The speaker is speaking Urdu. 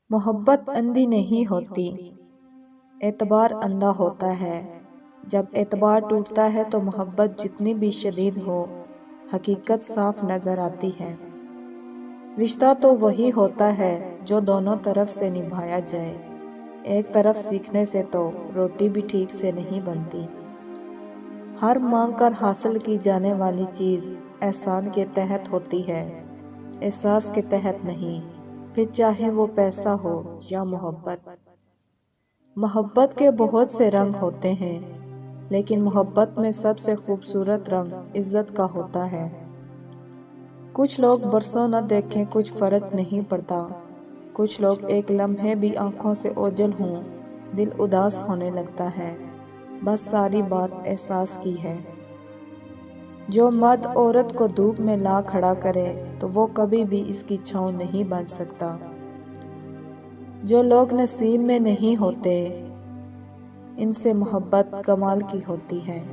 محبت اندھی نہیں ہوتی، اعتبار اندھا ہوتا ہے۔ جب اعتبار ٹوٹتا ہے تو محبت جتنی بھی شدید ہو، حقیقت صاف نظر آتی ہے۔ رشتہ تو وہی ہوتا ہے جو دونوں طرف سے نبھایا جائے۔ ایک طرف سیکھنے سے تو روٹی بھی ٹھیک سے نہیں بنتی۔ ہر مانگ کر حاصل کی جانے والی چیز احسان کے تحت ہوتی ہے، احساس کے تحت نہیں، پھر چاہے وہ پیسہ ہو یا محبت۔ محبت کے بہت سے رنگ ہوتے ہیں، لیکن محبت میں سب سے خوبصورت رنگ عزت کا ہوتا ہے۔ کچھ لوگ برسوں نہ دیکھیں کچھ فرق نہیں پڑتا، کچھ لوگ ایک لمحے بھی آنکھوں سے اوجھل ہوں دل اداس ہونے لگتا ہے، بس ساری بات احساس کی ہے۔ جو مرد عورت کو دھوپ میں لا کھڑا کرے تو وہ کبھی بھی اس کی چھاؤں نہیں بن سکتا۔ جو لوگ نصیب میں نہیں ہوتے، ان سے محبت کمال کی ہوتی ہے۔